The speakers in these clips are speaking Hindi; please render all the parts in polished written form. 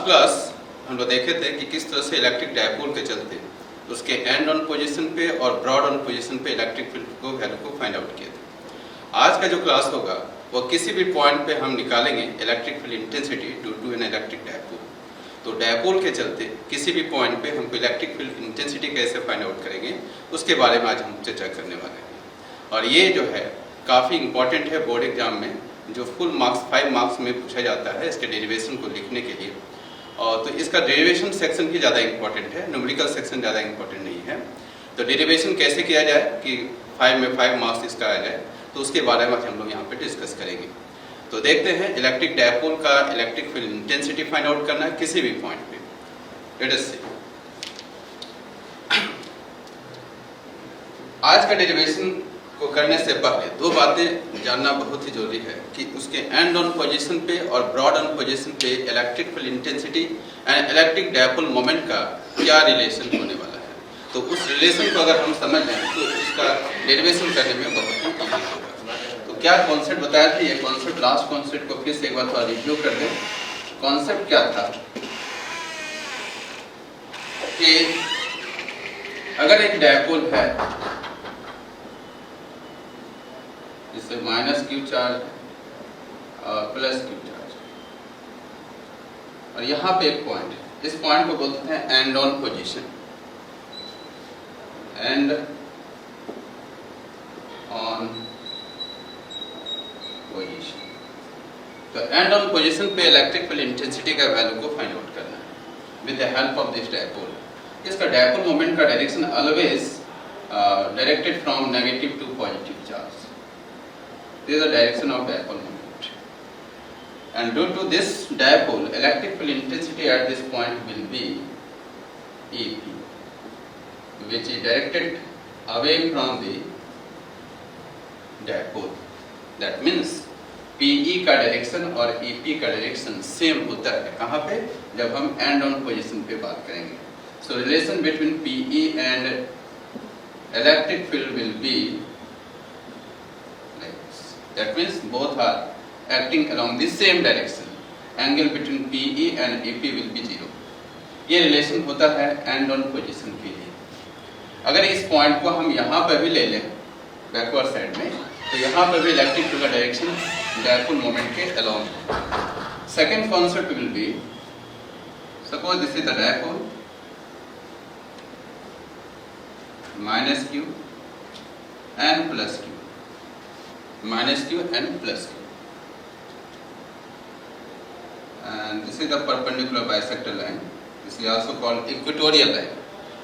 क्लास हम लोग देखे थे कि किस तरह से इलेक्ट्रिक डायपोल के चलते उसके एंड ऑन पोजीशन पे और ब्रॉड ऑन पोजीशन पे इलेक्ट्रिक फील्ड को वैल्यू को फाइंड आउट किए थे। आज का जो क्लास होगा वो किसी भी पॉइंट पे हम निकालेंगे electric field intensity due to an electric dipole. तो डायपोल के चलते किसी भी पॉइंट पे हमको इलेक्ट्रिक फील्ड इंटेंसिटी कैसे फाइंड आउट करेंगे उसके बारे में आज हम चर्चा करने वाले हैं। और ये जो है काफ़ी इंपॉर्टेंट है बोर्ड एग्जाम में, जो फुल मार्क्स 5 मार्क्स में पूछा जाता है इसके डेरिवेशन को लिखने के लिए। और तो इसका डेरिवेशन सेक्शन ही ज़्यादा इंपॉर्टेंट है, न्यूमेरिकल सेक्शन ज़्यादा इंपॉर्टेंट नहीं है। तो डेरिवेशन कैसे किया जाए कि 5 में 5 मार्क्स इसका आ जाए, तो उसके बारे में हम लोग यहाँ पे डिस्कस करेंगे। तो देखते हैं इलेक्ट्रिक डायपोल का electric field intensity find out करना है किसी भी पॉइंट पे। लेट अस सी। आज का डेरिवेशन को करने से पहले दो बातें जानना बहुत ही जरूरी है कि उसके एंड ऑन पोजीशन पे और ब्रॉड ऑन पोजीशन पे electric field intensity and electric dipole moment का क्या रिलेशन होने वाला है। तो उस रिलेशन को अगर हम समझ लें तो उसका डेरिवेशन करने में बहुत ही इजी होगा। तो क्या कॉन्सेप्ट बताया था, ये कॉन्सेप्ट लास्ट कॉन्सेप्ट को फिर से एक बार थोड़ा रिव्यू कर दें। कॉन्सेप्ट क्या था कि अगर एक डायपोल है जिससे माइनस क्यू चार्ज और प्लस क्यू चार्ज, और यहाँ पे एक पॉइंट है, इस पॉइंट को बोलते हैं end on position. End on position, तो एंड ऑन पोजीशन पे इलेक्ट्रिक फील्ड इंटेंसिटी का वैल्यू को फाइंड आउट करना है with the help of this dipole. इसका डायपोल मोमेंट का direction always directed from negative to positive charge. This is the direction of dipole moment, and due to this dipole, electric field intensity at this point will be EP, which is directed away from the dipole. That means PE का डायरेक्शन और EP का डायरेक्शन सेम होता है। कहाँ पे? जब हम एंड ऑन पोजीशन पे बात करेंगे। So relation between PE and electric field will be, that means both are acting along the same direction. Angle between PE and EP will be 0. ये रिलेशन होता है एंड ऑन पोजीशन के लिए। अगर इस पॉइंट को हम यहाँ पर भी ले लें बैकवर्ड साइड में, तो यहाँ पर भी इलेक्ट्रिक फील्ड का डायरेक्शन डायपोल मोमेंट के along. Second concept will be, suppose this is the dipole minus Q and plus Q, minus q and plus q, and this is the perpendicular bisector line. This is also called equatorial line.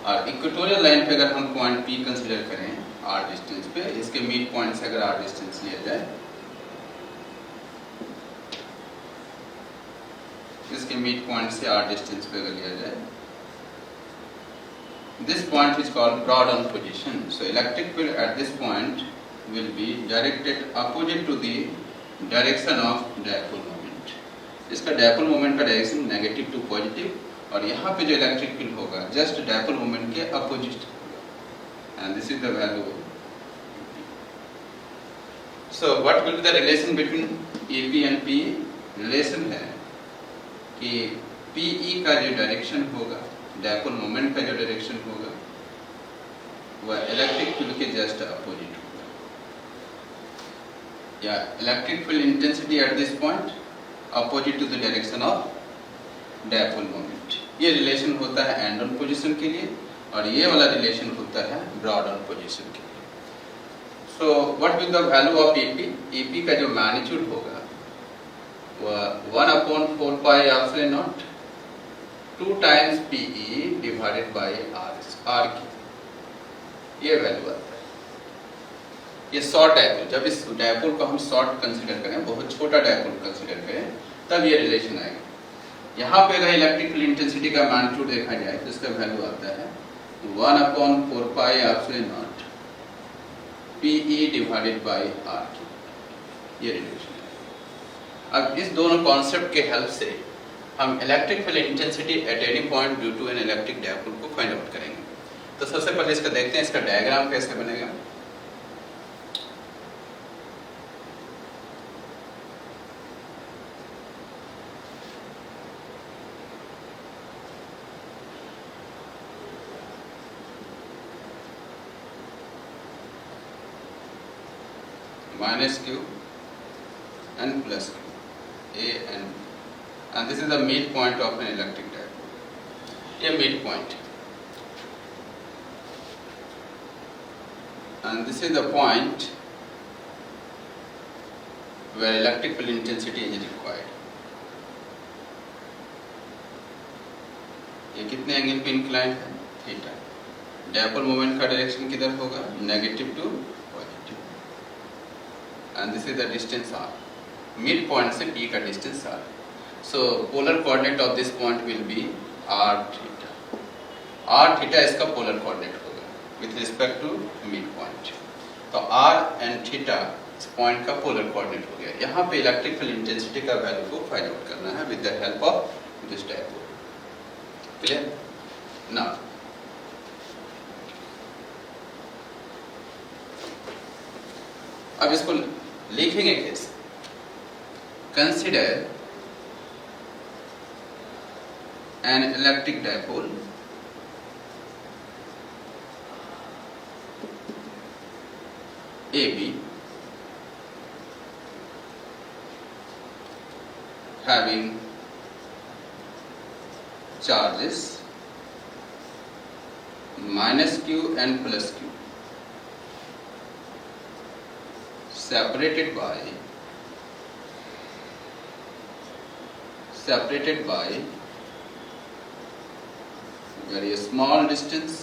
और इक्वेटोरियल लाइन पे अगर हम पॉइंट P कंसीडर करें r डिस्टेंस पे, इसके मिड पॉइंट से अगर r डिस्टेंस लिया जाए, इसके मिड पॉइंट से r डिस्टेंस पे अगर लिया जाए, this point is called broad on position. So electric field at this point will be directed opposite to the direction of dipole moment. इसका dipole moment का डायरेक्शन नेगेटिव टू पॉजिटिव, और यहाँ पे जो इलेक्ट्रिक फील्ड होगा जस्ट dipole moment के अपोजिट होगा, and this is the value of EP. So what will be the relation between EP and PE? Relation है कि PE का जो डायरेक्शन होगा, dipole moment का जो डायरेक्शन होगा, वह इलेक्ट्रिक फील्ड के जस्ट अपोजिट होगा। या electric field intensity at this point opposite to the direction of dipole moment. ये रिलेशन होता है एंड ऑन पोजीशन के लिए, और ये वाला रिलेशन होता है ब्रॉड ऑन पोजीशन के लिए। So what will the value of EP? EP का जो मैग्नीट्यूड होगा वह 1/4 pi epsilon naught 2 times PE divided by R की ये वैल्यू आता है। ये शॉर्ट डायपोल, जब इस डायपोल को हम शॉर्ट कंसीडर करें, बहुत छोटा डायपोल कंसीडर करें, तब ये रिलेशन आएगा। यहाँ पे अगर इलेक्ट्रिक फील्ड इंटेंसिटी का मैग्नीट्यूड देखा जाए तो इसका वैल्यू आता है 1/4 pi epsilon naught PE divided by R की ये रिलेशन है। अब इस दोनों कॉन्सेप्ट के हेल्प से हम electric field intensity at any point due to an electric dipole को फाइंड आउट करेंगे। तो सबसे पहले इसका देखते हैं, इसका डायग्राम कैसे बनेगा। minus q and plus q, A and B. And this is the midpoint of an electric dipole. A midpoint. And this is the point where electric field intensity is required. ये कितने एंगल पे इंक्लाइंड है? थीटा. डायपोल मोमेंट का डायरेक्शन किधर होगा? Negative to positive. And this is the distance r. Mid point से p का distance r. So polar coordinate of this point will be r theta. r theta इसका पोलर कोऑर्डिनेट होगा with respect to mid point. तो r एंड थीटा इस पॉइंट का पोलर कोऑर्डिनेट हो गया. यहाँ पे इलेक्ट्रिक फील्ड इंटेंसिटी का वैल्यू को फाइंड आउट करना है with the help of this dipole. Clear? Now अब इसको लिखेंगे कैसे? Consider N electric dipole AB having charges minus q and plus q separated by very small distance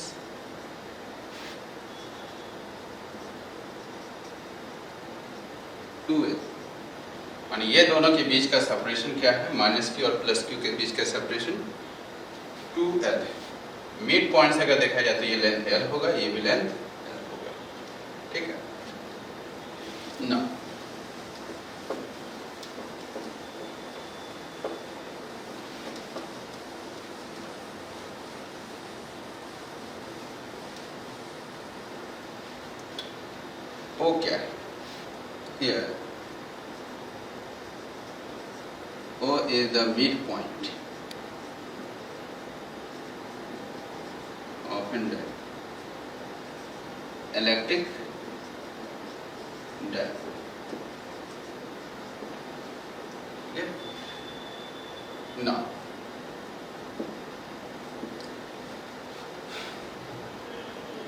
to it. और ये दोनों के बीच का सेपरेशन क्या है? माइनस क्यू और प्लस क्यू के बीच का सेपरेशन 2l है. मिड पॉइंट से अगर देखा जाए तो ये लेंथ l होगा, ये भी लेंथ l होगा. ठीक है ना? O क्या है? Here O is the midpoint of an electric dipole. Okay? Now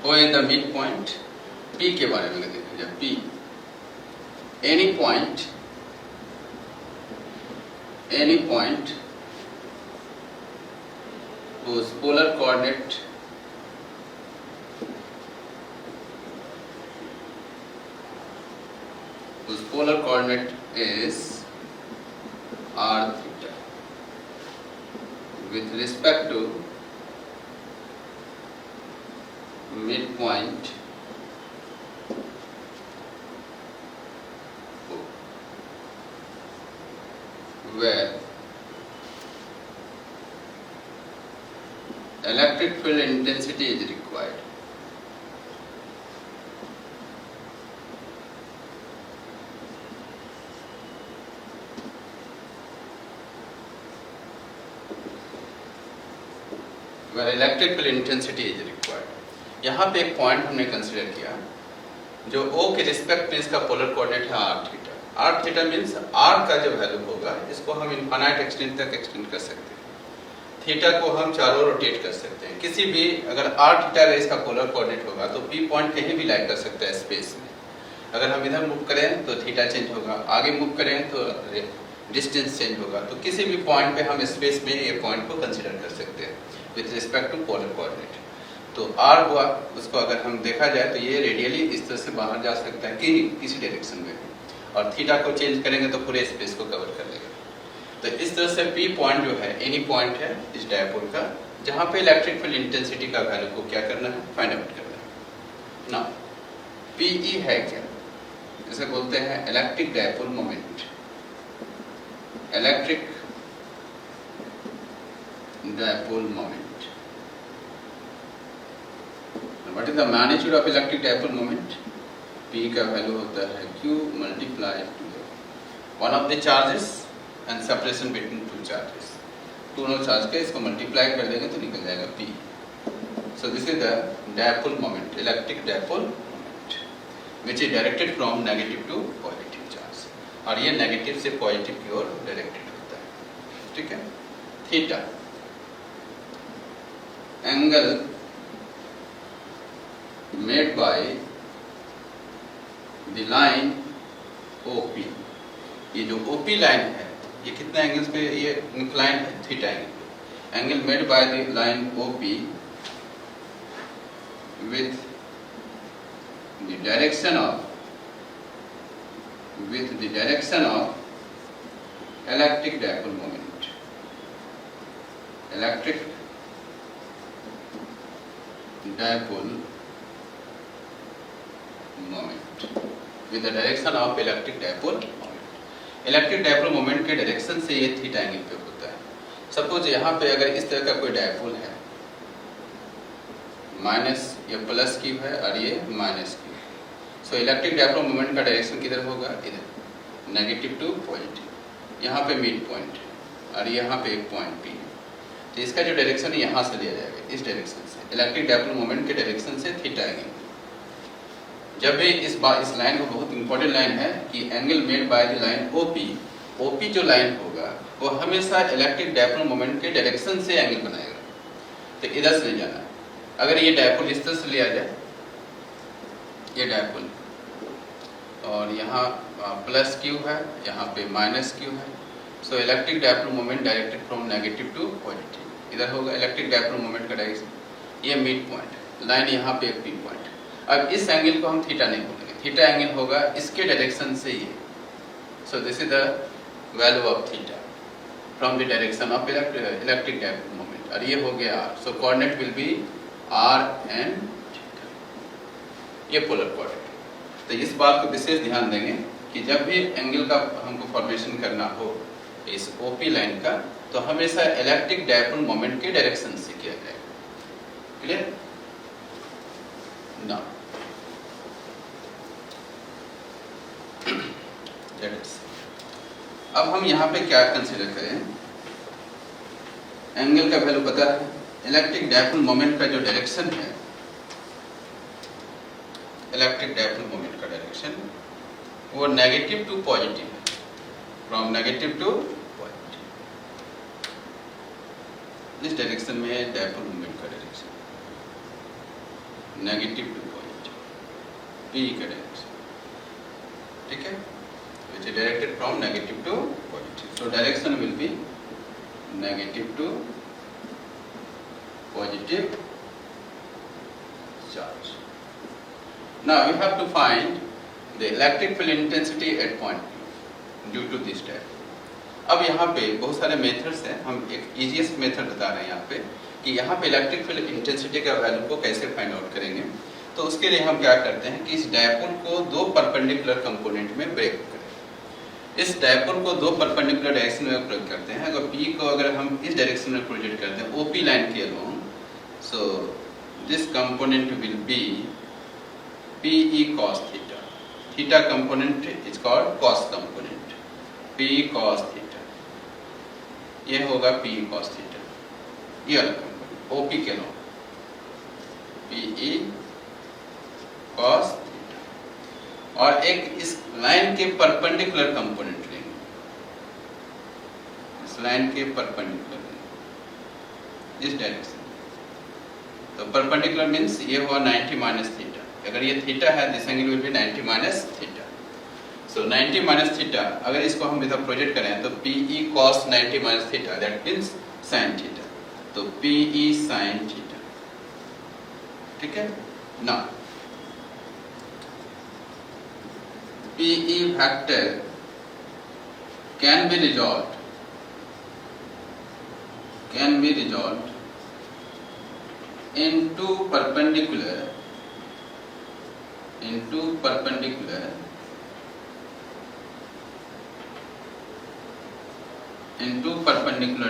O is the midpoint. P के बारे में देखा जाए. P any point whose polar coordinate is r theta with respect to midpoint where electric field intensity is required. Where electric field intensity is required. यहाँ पे एक पॉइंट हमने कंसिडर किया जो O के रिस्पेक्ट में इसका पोलर कोऑर्डिनेट है r theta. r theta means r का जो वैल्यू होगा इसको हम इनफाइनाइट एक्सटेंट तक एक्सटेंड कर सकते हैं. थीटा को हम चारों रोटेट कर सकते हैं. किसी भी अगर r थीटा रेस का पोलर कोऑर्डिनेट होगा तो p पॉइंट कहीं भी लाई कर सकता है स्पेस में. अगर हम इधर मूव करें तो थीटा चेंज होगा, आगे मूव करें तो डिस्टेंस चेंज होगा. तो किसी भी पॉइंट पे हम स्पेस में ये पॉइंट को कंसिडर कर सकते हैं with respect to polar coordinate. तो r हुआ उसको अगर हम देखा जाए तो ये रेडियली इस तरह से बाहर जा सकता है कि किसी डायरेक्शन में, और थीटा को चेंज करेंगे तो पूरे स्पेस को कवर कर लेगा. तो इस तरह से P पॉइंट जो है एनी पॉइंट है इस डायपोल का जहाँ पे इलेक्ट्रिक फील्ड इंटेंसिटी का वैल्यू को क्या करना है? फाइंड आउट करना है. ना PE है क्या? इसे बोलते हैं electric dipole moment. Electric dipole moment. What is the magnitude of electric dipole moment? P का वैल्यू होता है Q multiplied to one of the charges and separation between two charges. दोनों चार्ज के इसको मल्टीप्लाई कर देंगे तो निकल जाएगा P. So this is the dipole moment, electric dipole moment. Which is directed from negative to positive charge, और ये नेगेटिव से पॉजिटिव की ओर डायरेक्टेड होता है। ठीक है। Theta angle made by the line OP, ये जो OP लाइन है ये कितने एंगल्स पे ये इंक्लाइन है, theta angle. Angle made by the line OP with the direction of electric dipole moment, electric dipole moment with the direction of electric dipole moment। Electric dipole moment के डायरेक्शन से ये थीटा एंगल पे होता है। सपोज यहाँ पे अगर इस तरह का कोई डायपोल है, माइनस या प्लस क्यू है और ये माइनस क्यू, सो इलेक्ट्रिक डायपोल मोमेंट का डायरेक्शन किधर होगा, इधर, नेगेटिव टू पॉजिटिव। यहाँ पे मिड पॉइंट और यहाँ पे एक पॉइंट P, तो इसका जो डायरेक्शन है यहाँ से लिया जाएगा, इस डायरेक्शन से, इलेक्ट्रिक डायपोल मोमेंट के डायरेक्शन से थीटा एंगल। जब भी इस लाइन को, बहुत इंपॉर्टेंट लाइन है कि angle made by the line OP जो लाइन होगा वो हमेशा इलेक्ट्रिक डायपोल मोमेंट के डायरेक्शन से एंगल बनाएगा। तो इधर से ले जाना है। अगर ये डायपोल इस तरह से लिया जाए, ये डायपोल, और यहाँ प्लस क्यू है, यहाँ पे माइनस क्यू है, so electric dipole moment directed from negative to positive. इधर होगा इलेक्ट्रिक डायपोल मोमेंट का डायरेक्शन, ये मिड पॉइंट लाइन, यहाँ पे एक P पॉइंट। अब इस एंगल को हम थीटा नहीं बोलेंगे, थीटा एंगल होगा इसके डायरेक्शन से ये। सो this is the value of theta from the direction of electric dipole moment, और ये हो गया R। So coordinate will be R and theta, ये पोलर कोऑर्डिनेट। तो इस बात को विशेष ध्यान देंगे कि जब भी एंगल का हमको फॉर्मेशन करना हो इस OP लाइन का, तो हमेशा इलेक्ट्रिक डायपोल मोमेंट के डायरेक्शन से किया जाएगा। क्लियर ना? अब हम यहाँ पे क्या कंसीडर करें, एंगल का वैल्यू पता है, इलेक्ट्रिक डायपोल मोमेंट का जो डायरेक्शन है, इलेक्ट्रिक डायपोल मोमेंट का डायरेक्शन वो नेगेटिव टू पॉजिटिव है, फ्रॉम नेगेटिव टू पॉजिटिव। इस डायरेक्शन में है डायपोल मोमेंट का direction, negative to positive, P का डायरेक्शन। ठीक है, which is directed from negative to positive. So direction will be negative to positive charge. Now we have to find the electric field intensity at point P due to this diapole. अब यहाँ पे बहुत सारे मेथड्स हैं, हम एक इजीएस्ट मेथड बता रहे हैं यहाँ पे कि यहाँ पे इलेक्ट्रिक फील्ड इंटेंसिटी का वैल्यू को कैसे फाइंड आउट करेंगे। तो उसके लिए हम क्या करते हैं कि इस डायपोल को दो परपेंडिकुलर कंपोनेंट में ब्रेक करें। इस डायपोल को दो परपेंडिकुलर डायरेक्शन में प्रयोग करते हैं। अगर P को अगर हम इस डायरेक्शन में प्रोजेक्ट करते हैं OP लाइन के along, so this component will be PE cos theta. Theta component is called cos component, PE cos theta, ये होगा PE cos थीटा, ये वाला कंपोनेंट OP के अलोंग PE cos थीटा। और एक इस लाइन के परपेंडिकुलर कंपोनेंट लेंगे, इस लाइन के परपेंडिकुलर इस डायरेक्शन। तो परपेंडिकुलर मींस ये हुआ 90 माइनस थीटा। अगर ये थीटा है, this angle will be 90 minus theta. So 90 minus theta, अगर इसको हम इधर प्रोजेक्ट करें तो PE cos 90 minus theta, that means sin theta. तो PE sin थीटा। ठीक है ना? PE factor can be resolved into perpendicular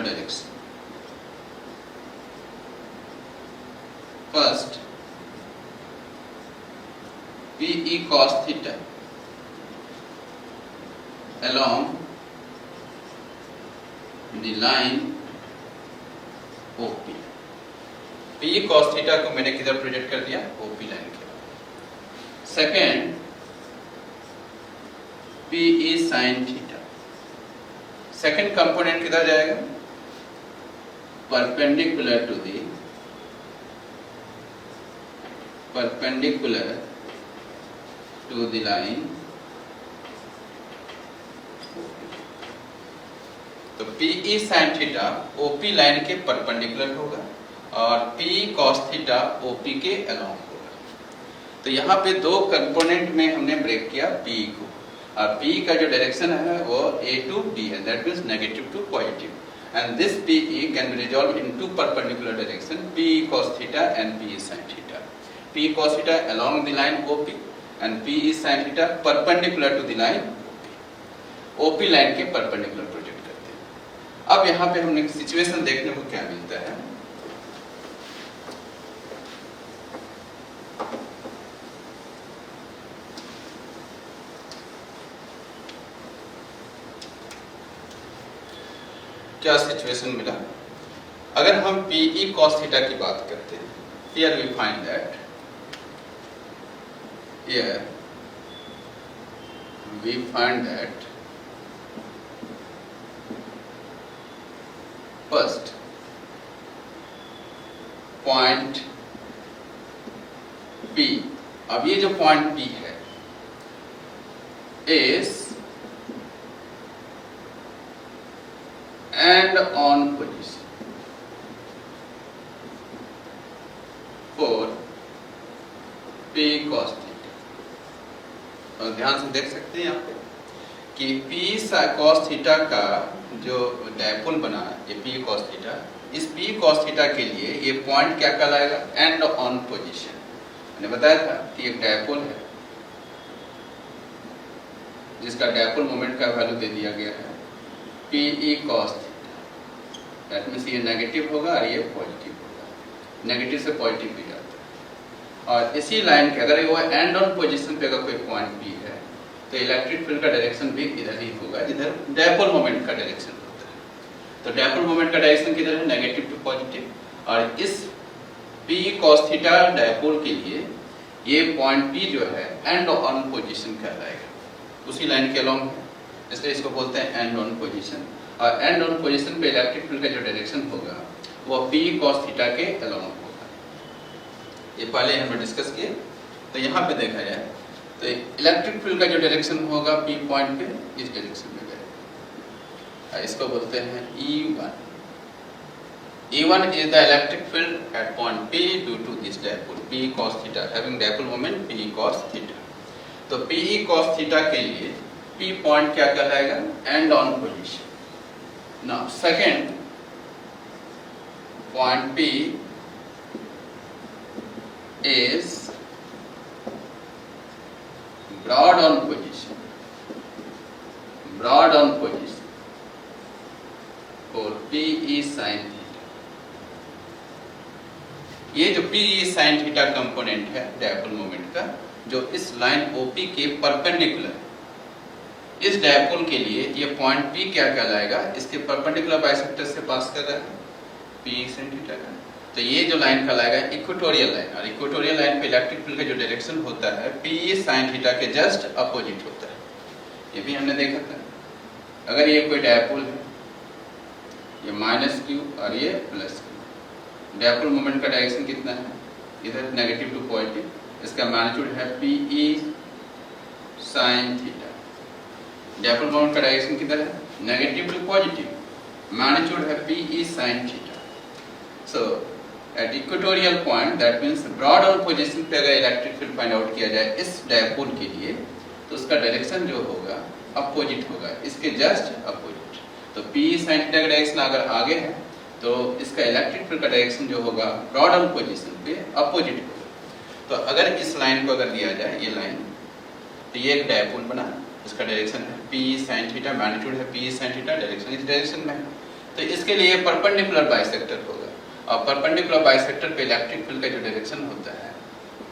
direction. First, PE cos theta along the line OP. PE cos theta को मैंने किधर प्रोजेक्ट कर दिया? OP लाइन के। Second, PE sin theta. Second component किधर जाएगा? Perpendicular to the line. तो PE sin theta OP line के परपेंडिकुलर होगा और PE cos थीटा OP के अलोंग होगा। तो यहाँ पे दो कंपोनेंट में हमने ब्रेक किया PE को, और PE का जो डायरेक्शन है वो A to B है, that means negative to positive, and this PE can be resolve into perpendicular direction, PE cos theta and PE sin theta. PE cos theta along the line OP and PE sin theta perpendicular to the line OP line के परपेंडिकुलर प्रोजेक्ट करते हैं। अब यहाँ पे हमने सिचुएशन देखने को क्या मिलता है, क्या सिचुएशन मिला? अगर हम PE cos थीटा की बात करते हैं, here we find that first point P, अब ये जो पॉइंट P है is and on position for P cos theta. और ध्यान से देख सकते हैं यहाँ पे कि P cos थीटा का जो डायपोल बना ये P cos थीटा, इस P cos थीटा के लिए ये पॉइंट क्या कहलाएगा? And on position. मैंने बताया था कि एक डायपोल है जिसका डायपोल मोमेंट का वैल्यू दे दिया गया है PE cos theta, that means ये नेगेटिव होगा और ये पॉजिटिव होगा, नेगेटिव से पॉजिटिव भी जाता है। और इसी लाइन के अगर वो एंड ऑन पोजीशन पे अगर कोई पॉइंट भी है तो इलेक्ट्रिक फील्ड का डायरेक्शन भी इधर ही होगा जिधर डायपोल मोमेंट का डायरेक्शन होता है। तो डायपोल मोमेंट का डायरेक्शन किधर है? Negative to positive. और इस PE cos थीटा डायपोल के लिए ये पॉइंट P जो है एंड ऑन पोजीशन कहलाएगा, उसी लाइन के अलोंग है, इसलिए इसको बोलते हैं एंड ऑन पोजीशन। और एंड ऑन पोजीशन पे इलेक्ट्रिक फील्ड का जो डायरेक्शन होगा वो PE cos थीटा के अलोंग होगा। ये पहले हमने डिस्कस किए। तो यहाँ पे देखा जाए तो इलेक्ट्रिक फील्ड का जो डायरेक्शन होगा P पॉइंट पे इस डायरेक्शन में जाएगा, इसको बोलते हैं E1। E1 is the electric field at point P due to this dipole PE cos theta having dipole moment PE cos theta। तो PE cos theta के लिए P पॉइंट क्या कहलाएगा? And on position. Now second point P is broad on position for PE sin theta। ये जो PE sin थीटा कंपोनेंट है डायपोल मोमेंट का, जो इस लाइन OP के परपेंडिकुलर, इस डायपोल के लिए ये पॉइंट P क्या कहलाएगा? इसके परपेंडिकुलर बाइसेक्टर से पास कर रहा है PE sin थीटा का। तो ये जो लाइन कहलाएगा इक्वेटोरियल लाइन, और इक्वेटोरियल लाइन पे इलेक्ट्रिक फील्ड का जो डायरेक्शन होता है PE sin थीटा के जस्ट अपोजिट होता है। ये भी हमने देखा था। अगर ये कोई डायपोल है, ये -q और ये +q, डायपोल मोमेंट का डायरेक्शन कितना है? इधर नेगेटिव टू पॉजिटिव, इसका मैग्नीट्यूड है PE sin theta. Dipole moment का डायरेक्शन किधर है? नेगेटिव टू पॉजिटिव, मैग्नीट्यूड है PE sin theta. So at equatorial point, that means broad on position पे अगर इलेक्ट्रिक फील्ड फाइंड आउट किया जाए इस डायपोल के लिए, तो उसका डायरेक्शन जो होगा अपोजिट होगा, इसके जस्ट अपोजिट। तो PE sin थीटा का डायरेक्शन अगर आगे है तो इसका इलेक्ट्रिक फील्ड का डायरेक्शन जो होगा ब्रॉड ऑन पोजीशन पे अपोजिट होगा। तो अगर इस लाइन को अगर दिया जाए, ये लाइन, तो ये एक डायपोल बना, इसका डायरेक्शन है PE sin थीटा, मैग्नीट्यूड है PE sin थीटा, डायरेक्शन इस डायरेक्शन में है। तो इसके लिए परपेंडिकुलर बाइसेक्टर होगा, और परपेंडिकुलर बाइसेक्टर पे इलेक्ट्रिक फील्ड का जो डायरेक्शन होता है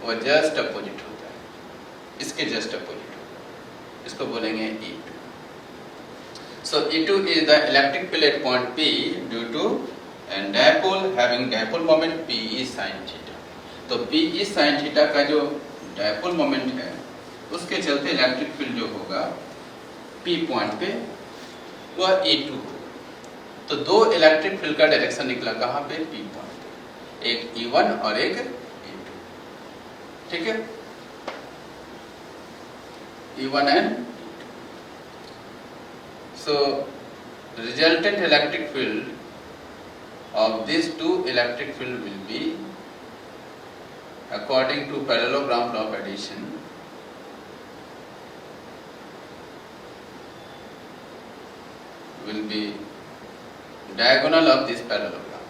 वो जस्ट अपोजिट होता है, इसके जस्ट अपोजिट होगा, इसको बोलेंगे E2। So E2 is the electric field at point P due to and dipole having dipole moment PE sin theta। तो PE sin theta का जो dipole moment है उसके चलते इलेक्ट्रिक फील्ड जो होगा P पॉइंट पे वह E2 होगा। तो दो इलेक्ट्रिक फील्ड का डायरेक्शन निकला कहाँ पे? P पॉइंट पे, एक E1 और एक E2, ठीक है, E1 and E2. So resultant electric field of these two electric field will be, according to parallelogram law of addition, will be diagonal of this parallelogram,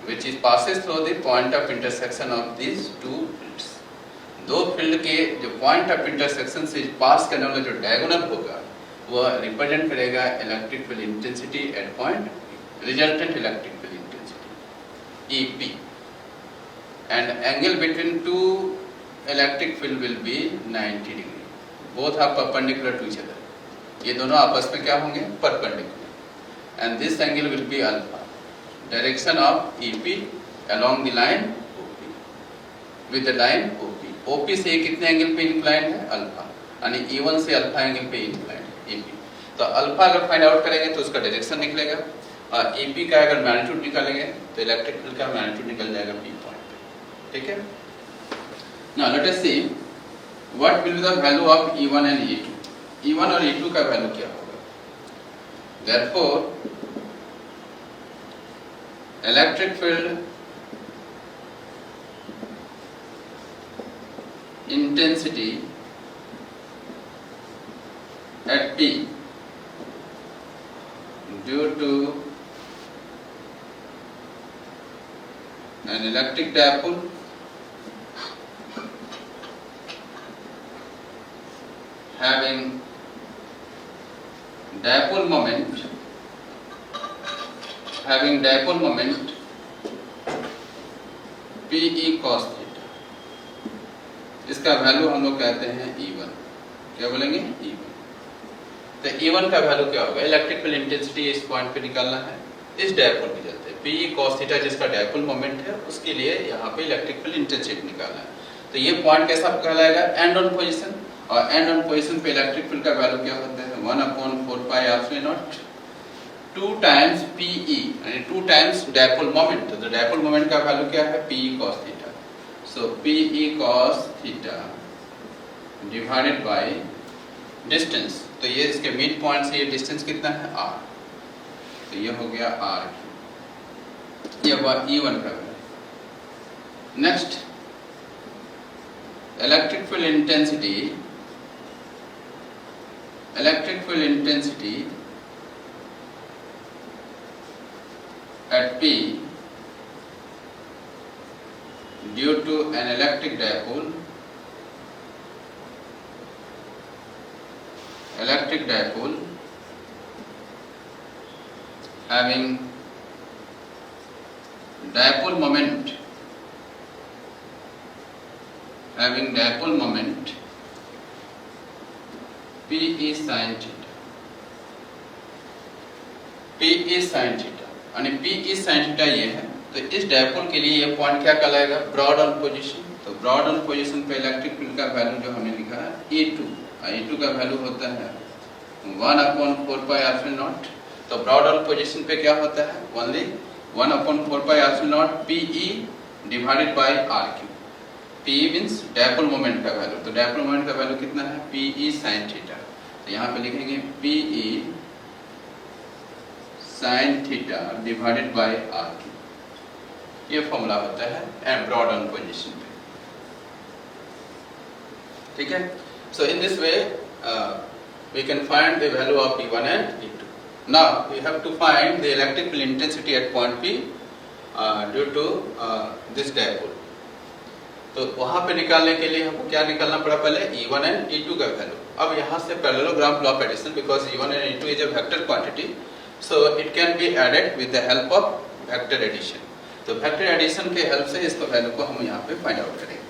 which is passes through the point of intersection of these two fields. दो फील्ड के जो पॉइंट ऑफ इंटरसेक्शन से पास करने वाला जो डायगोनल होगा वह रिप्रेजेंट करेगा electric field intensity at point, resultant electric field intensity EP, and angle between two electric field will be 90 degree. Both are perpendicular to each other. ये दोनों आपस में क्या होंगे? Perpendicular. And this angle will be alpha. Direction of EP along the line OP. With the line OP. OP से ये कितने एंगल पे इंक्लाइन है? अल्फा. यानी E1 से अल्फा एंगल पे इंक्लाइन है EP. तो अल्फा अगर फाइंड आउट करेंगे तो उसका डायरेक्शन निकलेगा, और EP का अगर मैग्नीट्यूड निकालेंगे तो इलेक्ट्रिक फील्ड का मैग्नीट्यूड निकल जाएगा P पॉइंट पे, ठीक है. Now let us see what will be the value of E1 and E2. E1 और E2 का वैल्यू क्या होगा? Therefore, electric field intensity at P due to an electric dipole having dipole moment PE cos theta, इसका वैल्यू हम लोग कहते हैं E1. क्या बोलेंगे? E1. तो E1 का वैल्यू क्या होगा? इलेक्ट्रिक फील्ड इंटेंसिटी इस पॉइंट पे निकालना है, इस डायपोल के चलते PE cos थीटा जिसका डायपोल मोमेंट है उसके लिए यहाँ पे इलेक्ट्रिक फील्ड इंटेंसिटी निकालना है. तो ये पॉइंट कैसा कहलाएगा? And on position. और एंड ऑन पोजीशन पे इलेक्ट्रिक फील्ड का वैल्यू क्या होता है? 1/4 pi epsilon naught 2 times PE, यानी 2 टाइम्स डायपोल मोमेंट. तो डायपोल मोमेंट का वैल्यू क्या है? PE cos theta. So PE cos theta divided by distance. तो ये इसके मिड पॉइंट से ये डिस्टेंस कितना है? R. तो ये हो गया R. ये हुआ E1 का value. Next, electric field intensity at P due to an electric dipole having dipole moment PE sin theta. यानी PE sin थीटा ये है. तो इस डायपोल के लिए ये पॉइंट क्या कहलाएगा? Broad on position. तो ब्रॉड ऑन पोजीशन पे इलेक्ट्रिक फील्ड का वैल्यू जो हमने लिखा है E2, E2 का वैल्यू होता है 1/4 पाई एप्सिलॉन नॉट. तो ब्रॉड ऑन पोजीशन पे क्या होता है? Only 1/4 pi epsilon naught PE divided by RQ. PE means dipole moment का वैल्यू. तो डायपोल मोमेंट का वैल्यू कितना है? PE sin theta. तो यहाँ पे लिखेंगे PE sin theta divided by RQ. ये फॉर्मूला होता है एंड ब्रॉड ऑन पोजीशन पे, ठीक है. So in this way we can find the value of E1 and E2. Now we have to find the electric field intensity at point P due to this dipole. तो वहां पे निकालने के लिए हमको क्या निकालना पड़ा? पहले E1 एंड E2 का वैल्यू. अब यहाँ से parallelogram law of addition, because E1 and E2 is a vector quantity, so it can be added with the help of vector addition. तो वेक्टर एडिशन के हेल्प से इसका वैल्यू को हम यहाँ पे फाइंड आउट करेंगे.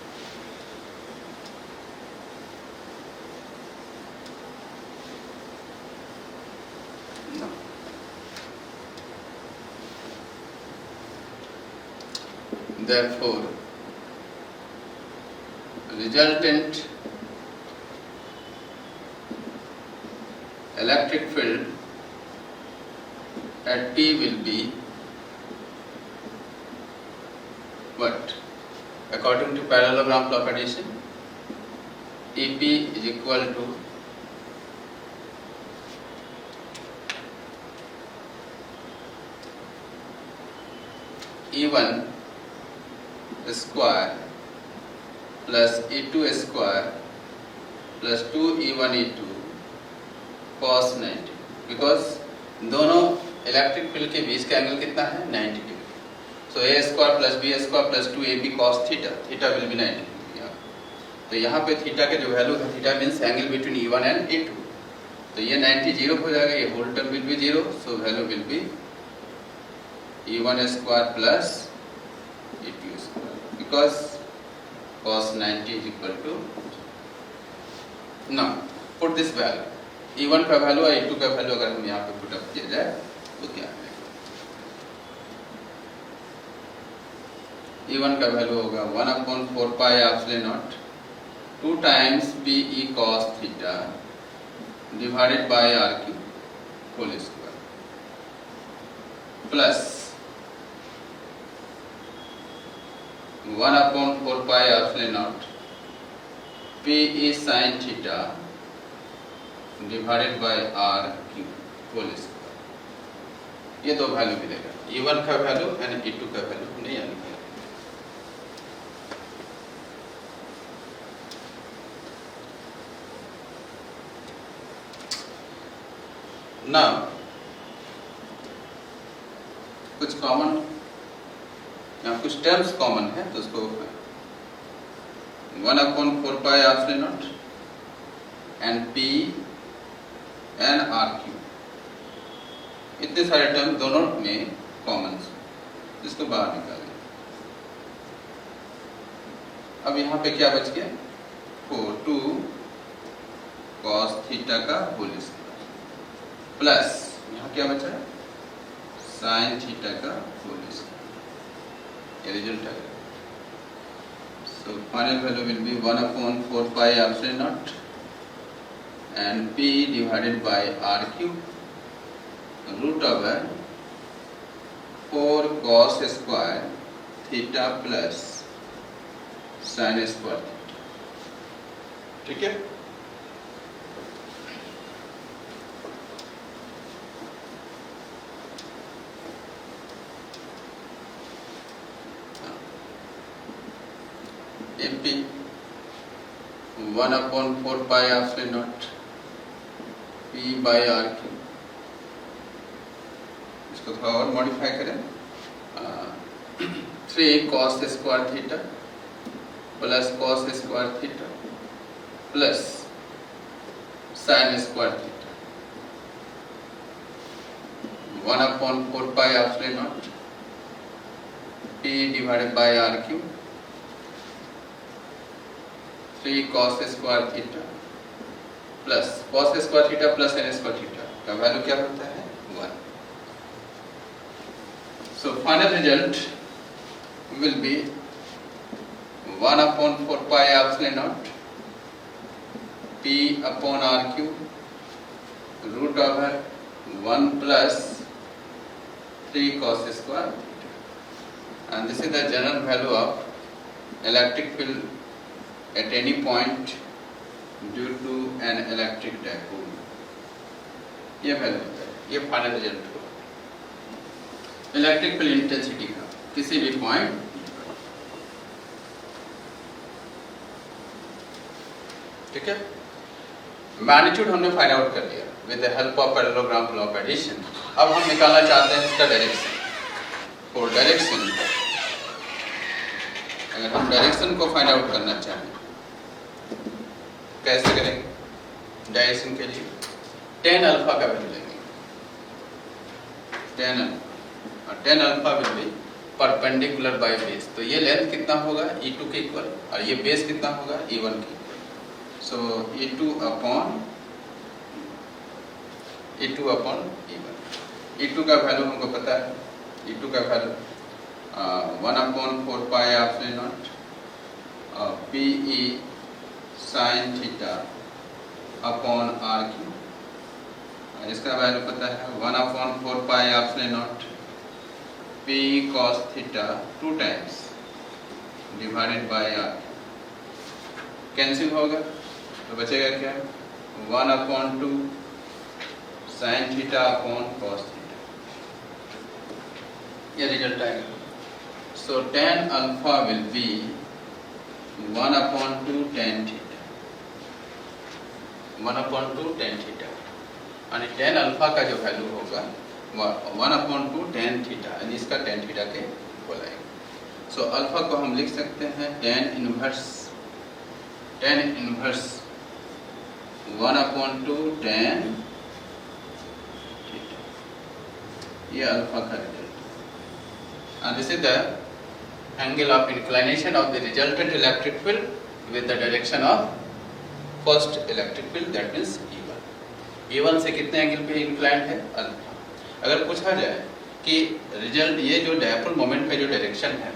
Therefore, resultant electric field at P will be what? According to parallelogram law of addition, EP is equal to E1 square plus E2 square plus 2E1 E2 cos 90, because दोनों इलेक्ट्रिक फील्ड के बीच का एंगल कितना है 90 degree. So A square plus B square plus 2AB cos theta, theta will be 90 degree. तो यहाँ पे थीटा के जो वैल्यू है, theta means angle between E1 and E2. तो ये 90 जीरो हो जाएगा, ये whole term will be zero. So value will be E1 square plus E2 square, because cos 90 is equal to. Now put this value, E1 का वैल्यू और E2 का वैल्यू अगर हम यहाँ पे पुट अप किया जाए तो क्या है? E1 का वैल्यू होगा 1/4 pi epsilon naught 2 times BE cos theta divided by R cube whole square plus 1/4 pi epsilon naught PE sin theta divided by R cube whole square. ये दो वैल्यू मिलेगा, E1 का वैल्यू एंड E2 का वैल्यू हमने यहाँ लिखा. ना कुछ कॉमन या कुछ टर्म्स कॉमन है तो उसको 1/4 pi epsilon not and P and R cube, इतने सारे टर्म दोनों में कॉमन है, जिसको बाहर निकालें. अब यहाँ पे क्या बच गया? 2 cos थीटा का होल स्क्वायर प्लस यहाँ क्या बचा है? sin थीटा का होल स्क्वायर. ये रिजल्ट है. So final value will be 1/4 pi epsilon naught and P divided by R cube root over 4 cos square theta plus sin square theta. ठीक है? MP 1/4 pi epsilon naught P by R cube. इसको थोड़ा और मॉडिफाई करें. 3 cos square theta plus cos square theta plus sin square theta 1/4 pi epsilon naught P divided by R cube 3 cos square theta plus cos square theta plus sin square theta का वैल्यू क्या होता है? 1. So final result will be 1/4 pi epsilon naught P upon R cube root over 1 plus 3 cos square theta. And this is the general value of electric field at any point due to an electric dipole. ये वैल्यू होता है, ये फाइनल रिजल्ट होगा इलेक्ट्रिक फील्ड इंटेंसिटी का किसी भी पॉइंट. ठीक है? मैग्नीट्यूड हमने फाइंड आउट कर लिया with the help of parallelogram law of addition. अब हम निकालना चाहते हैं इसका डायरेक्शन. फॉर डायरेक्शन, अगर हम डायरेक्शन को फाइंड आउट करना चाहें कैसे करेंगे? डायरेक्शन के लिए tan अल्फा का वैल्यू लेंगे. tan अल्फा और tan alpha will B perpendicular by base. तो ये लेंथ कितना होगा? E2 के इक्वल, और ये बेस कितना होगा? E1 के इक्वल. सो E2 अपॉन E1. E2 का वैल्यू हमको पता है. E2 का value 1/4 pi epsilon naught PE sin theta upon R cube इसका वैल्यू पता है 1/4 pi epsilon naught P cos theta 2 times divided by r। Cancel होगा तो बचेगा क्या 1/2 sin theta upon cos theta, ये रिजल्ट आएगा। सो tan alpha will be 1/2 tan theta, 1/2 tan theta, यानी tan अल्फा का जो वैल्यू होगा 1/2 tan थीटा, यानी इसका tan थीटा के इक्वल आएगा। सो अल्फा को हम लिख सकते हैं tan इनवर्स 1/2 tan थीटा, ये अल्फा का result. And this is the angle of inclination of the resultant electric field with the direction of first electric field, that means E1. E1 से कितने एंगल पे इंक्लाइंड है अल्फा। अगर पूछा जाए कि रिजल्ट ये जो डायपोल मोमेंट का जो डायरेक्शन है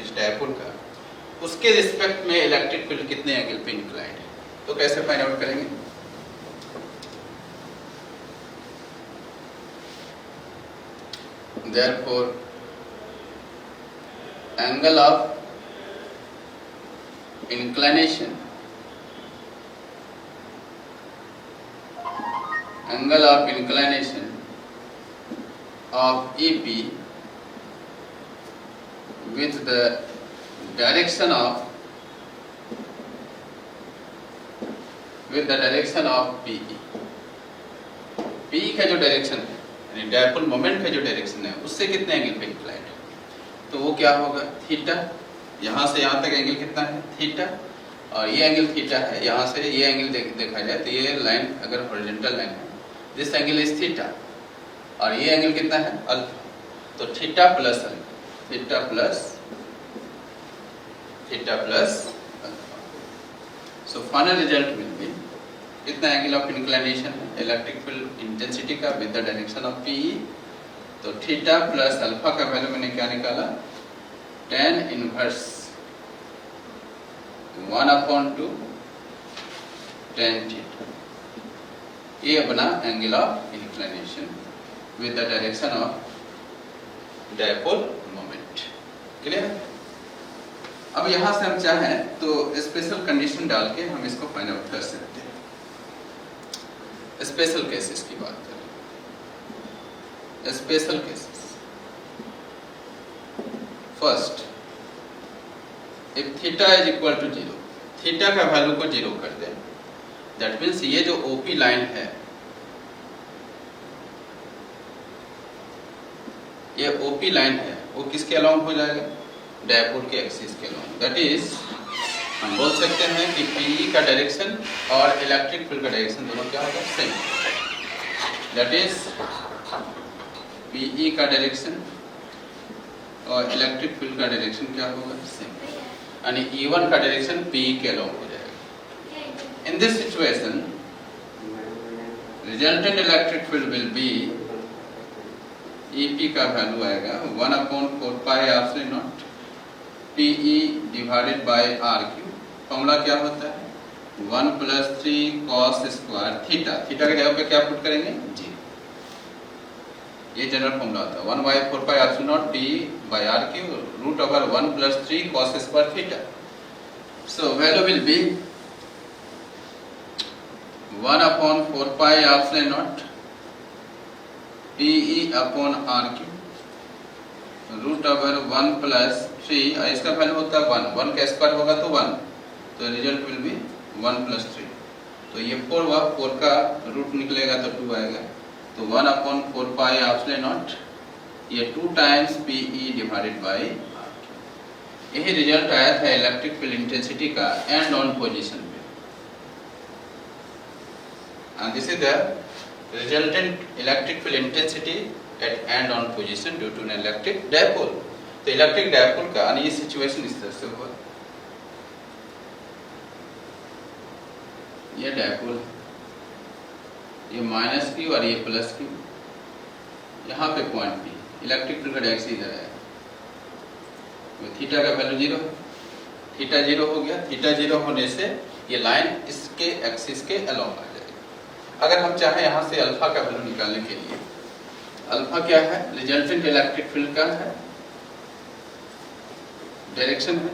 इस डायपोल का, उसके रिस्पेक्ट में इलेक्ट्रिक फील्ड कितने एंगल पे इंक्लाइंड है, तो कैसे फाइंड आउट करेंगे। Therefore angle of inclination of EP with the direction of PE, PE का जो डायरेक्शन है यानी डायपोल मोमेंट का जो डायरेक्शन है उससे कितने एंगल पे इंक्लाइंड है, तो वो क्या होगा थीटा। यहाँ से यहाँ तक एंगल कितना है थीटा, और ये एंगल थीटा है। यहाँ से ये एंगल देखा जाए तो ये लाइन अगर हॉरिजॉन्टल लाइन है, दिस एंगल इज थीटा, और ये एंगल कितना है अल्फा, तो theta plus alpha. So final result will B कितना एंगल ऑफ इंक्लिनेशन है इलेक्ट्रिक फील्ड इंटेंसिटी का with the direction of PE, तो थीटा प्लस अल्फा का वैल्यू मैंने क्या निकाला tan इनवर्स 1/2 tan थीटा, ये बना angle of inclination with the direction of dipole moment. Clear. अब यहां से हम चाहें तो स्पेशल कंडीशन डाल के हम इसको फाइंड आउट कर सकते हैं। स्पेशल केसेस की बात करें, special cases. First, if theta is equal to 0, theta का वैल्यू को 0 कर दें, दैट मीन्स ये जो ओपी लाइन है, ये ओपी लाइन है, वो किसके अलोंग हो जाएगा डायपोल के एक्सिस के अलोंग। दैट इज हम बोल सकते हैं कि PE का डायरेक्शन और इलेक्ट्रिक फील्ड का डायरेक्शन दोनों क्या होगा सेम। दैट इज PE का डायरेक्शन और इलेक्ट्रिक फील्ड का डायरेक्शन क्या होगा सेम, यानी E1 का डायरेक्शन PE के अलोंग हो जाएगा। In this situation resultant electric field will be EP का वैल्यू आएगा 1/4 pi epsilon naught PE divided by RQ। Formula क्या होता है 1 + 3 cos स्क्वायर थीटा, थीटा के जगह पे क्या पुट करेंगे जी, ये जनरल फॉर्मूला होता है 1/4 pi epsilon naught PE by RQ √1 + 3 cos square theta. So value will be 1/4 pi epsilon naught PE upon RQ √1 + 3, इसका वैल्यू होता है 1 का स्क्वायर होगा तो 1, तो रिजल्ट विल बी 1 + 3। तो ये 4 हुआ, 4 का रूट निकलेगा तो 2 आएगा, तो 1/4 पाई एप्सिलॉन नॉट, ये 2 times PE divided by RQ। यही रिजल्ट आया था इलेक्ट्रिक फील्ड इंटेंसिटी का एंड ऑन पोजीशन पे, and this is the resultant electric field intensity at end on position due to an electric dipole. तो इलेक्ट्रिक डायपोल का ये सिचुएशन इस तरह से हुआ, ये डायपोल, ये -Q और ये +Q, यहाँ पे पॉइंट P, इलेक्ट्रिक फील्ड का डायरेक्शन इधर है, थीटा का वैल्यू 0, थीटा 0 हो गया। थीटा 0 होने से ये लाइन इसके एक्सिस के अलोंग आ जाएगी, अगर हम चाहें यहाँ से अल्फा का वैल्यू निकालने के लिए, अल्फा क्या है, रिजल्टेंट इलेक्ट्रिक फील्ड का है डायरेक्शन है,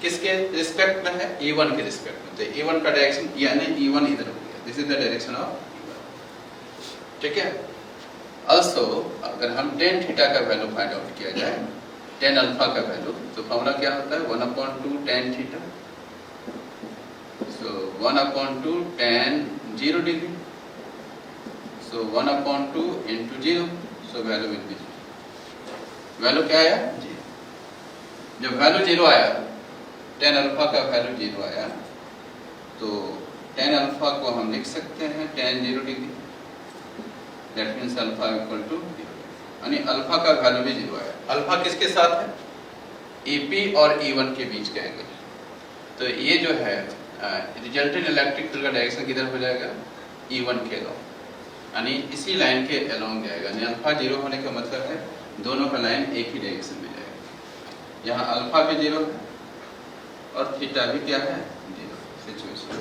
किसके रिस्पेक्ट में है, E1 के रिस्पेक्ट में। तो E1 का डायरेक्शन यानी E1 इधर हो गया, this is the direction of E1, ठीक है। ऑल्सो अगर हम tan थीटा का वैल्यू फाइंड आउट किया जाए, tan अल्फा का वैल्यू, तो फॉर्मूला क्या होता है 1/2 tan theta, so 1/2 tan 0 degree, so 1/2 into 0, so value will be 0। Value क्या आया 0। जब वैल्यू 0 आया, tan अल्फा का वैल्यू 0 आया, तो tan अल्फा को हम लिख सकते हैं tan 0 degree, that means alpha equal to 0, यानी अल्फा का वैल्यू भी 0 आया। अल्फा किसके साथ है, EP और E1 के बीच का एंगल। तो ये जो है रिजल्टेंट इलेक्ट्रिक फील्ड का डायरेक्शन किधर हो जाएगा, E1 के अलोंग, यानी इसी लाइन के अलोंग जाएगा। यानी अल्फा 0 होने का मतलब है दोनों का लाइन एक ही डायरेक्शन में जाएगा। यहाँ अल्फा भी 0 है और थीटा भी क्या है 0 सिचुएशन।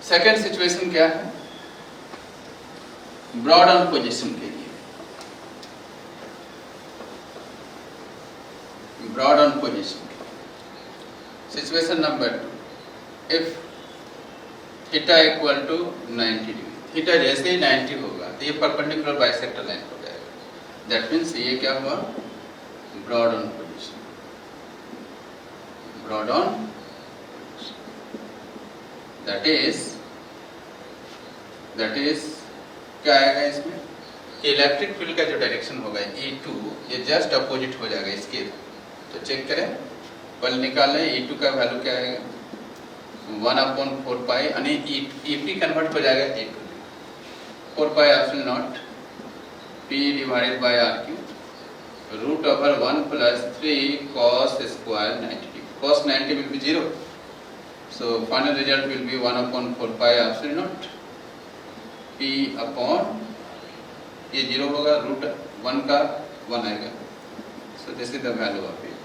सेकेंड सिचुएशन क्या है, ब्रॉड ऑन पोजीशन के लिए, broad on position situation number 2, if theta equal to 90 degree, theta जैसे ही 90 होगा तो ये परपेंडिकुलर बाइसेक्टर लाइन हो जाएगा। दैट मीन्स ये क्या हुआ, broad on position, broad on, that is क्या आएगा इसमें, इलेक्ट्रिक फील्ड का जो डायरेक्शन होगा E2, ये जस्ट अपोजिट हो जाएगा इसके। तो चेक करें, पहले निकालें E2 का वैल्यू क्या आएगा 1/4 पाई, यानी EP कन्वर्ट हो जाएगा E2, 4 pi epsilon naught P divided by RQ root over 1 plus 3 cos square 90, cos 90 will be 0, so final result will be 1/4 pi epsilon naught P upon, ये 0 होगा, रूट 1 का 1 आएगा, so this is the value of it,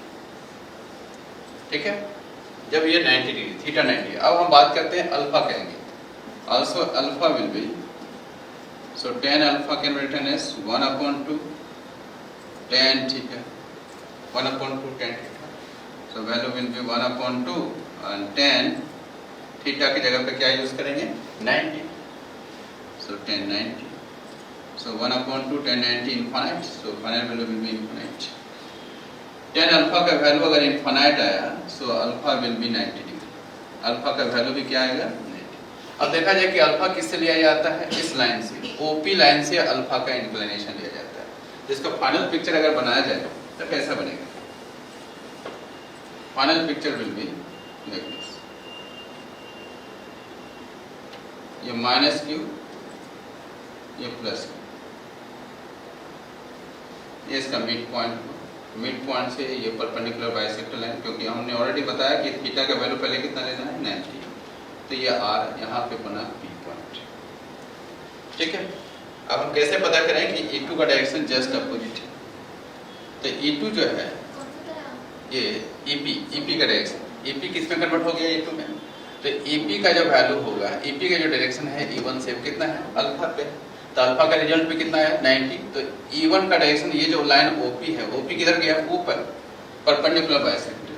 ठीक है। जब ये 90 डिग्री, थीटा 90, अब हम बात करते हैं अल्फा का angle. Also alpha will be, so tan alpha can be written as 1/2 tan theta, 1/2 tan theta, so value will be 1/2 and tan theta की जगह पे क्या यूज करेंगे 90, so tan 90, so 1/2 tan 90 infinite, so final value will be infinite। tan alpha का वैल्यू अगर इनफाइनाइट आया, so alpha will be 90 degree, alpha का वैल्यू भी क्या आएगा 90। अब देखा जाए कि अल्फा किससे लिया जाता है, इस लाइन से, OP लाइन से अल्फा का इंक्लिनेशन लिया जाता है, जिसका फाइनल पिक्चर अगर बनाया जाए तो कैसा बनेगा, final picture will be like this, ये माइनस क्यू, ये प्लस, ये इसका मिड पॉइंट, मिड पॉइंट से ये परपेंडिकुलर बाइसेक्टर लाइन, क्योंकि हमने ऑलरेडी बताया कि थीटा का वैल्यू पहले कितना लेना है 90, तो ये R यहाँ पे बना P पॉइंट, ठीक है। अब हम कैसे पता करें कि E2 का डायरेक्शन जस्ट अपोजिट है, तो E2 जो है ये EP का डायरेक्शन, EP किस में कन्वर्ट हो गया E2 में, तो EP का जो वैल्यू होगा, EP का जो डायरेक्शन है E1 से कितना है अल्फा पे, तो अल्फा का रिजल्ट पे कितना है 90, तो E1 का डायरेक्शन, ये जो लाइन OP है, OP किधर गया ऊपर, परपेंडिकुलर बाइसेक्टर,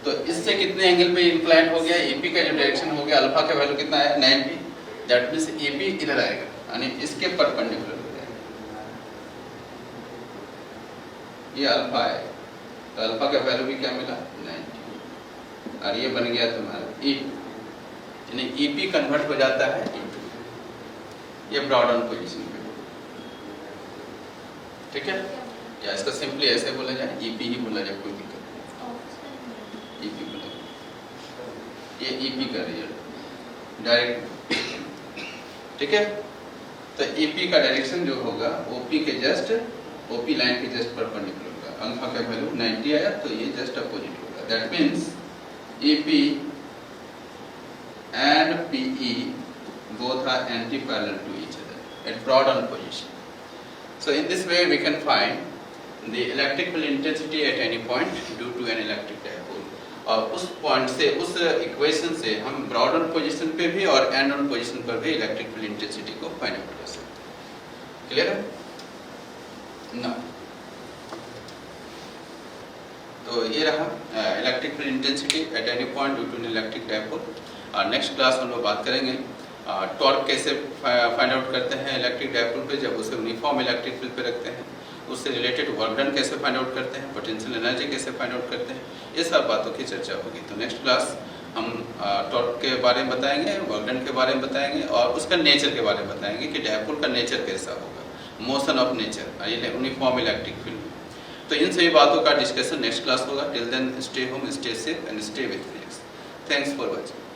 तो इससे कितने एंगल पे इंक्लाइन हो गया, EP का जो डायरेक्शन हो गया, अल्फा का वैल्यू कितना है 90, दैट मींस EP इधर आएगा, यानी इसके परपेंडिकुलर हो जाएगा, ये अल्फा है, तो अल्फा का वैल्यू भी क्या मिला 90, और ये बन गया तुम्हारा E2, यानी EP कन्वर्ट हो जाता है E2, ये ब्रॉड ऑन पोजीशन पे, ठीक है। या इसका सिंपली ऐसे बोला जाए, EP ही बोला जाए, कोई दिक्कत नहीं, EP बोला, ये EP का रिजल्ट डायरेक्ट, ठीक है। तो EP का डायरेक्शन जो होगा OP के जस्ट, OP लाइन के जस्ट परपेंडिकुलर होगा, अल्फा का वैल्यू 90 आया, तो ये जस्ट अपोजिट होगा, that means EP and PE both are anti-parallel to each other at broad on position. So in this way we can find the electrical intensity at any point due to an electric dipole. और उस पॉइंट से, उस इक्वेशन से हम ब्रॉड ऑन पोजीशन पे भी और एंड ऑन पोजीशन पर भी इलेक्ट्रिक फील्ड इंटेंसिटी को फाइंड आउट कर सकते हैं। क्लियर है ना? तो ये रहा electric field intensity at any point due to an electric dipole. और नेक्स्ट क्लास में हम लोग बात करेंगे टॉर्क कैसे फाइंड आउट करते हैं इलेक्ट्रिक डायपोल पे जब उसे यूनिफॉर्म इलेक्ट्रिक फील्ड पे रखते हैं, उससे रिलेटेड वर्क डन कैसे फाइंड आउट करते हैं, पोटेंशियल एनर्जी कैसे फाइंड आउट करते हैं, ये सब बातों की चर्चा होगी। तो नेक्स्ट क्लास हम टॉर्क के बारे में बताएंगे, वर्क डन के बारे में बताएंगे और उसका नेचर के बारे में बताएंगे कि डायपोल का नेचर कैसा होगा, motion of nature uniform electric field. तो इन सभी बातों का डिस्कशन नेक्स्ट क्लास होगा। Till then stay home, stay safe and stay with physics. Thanks for watching.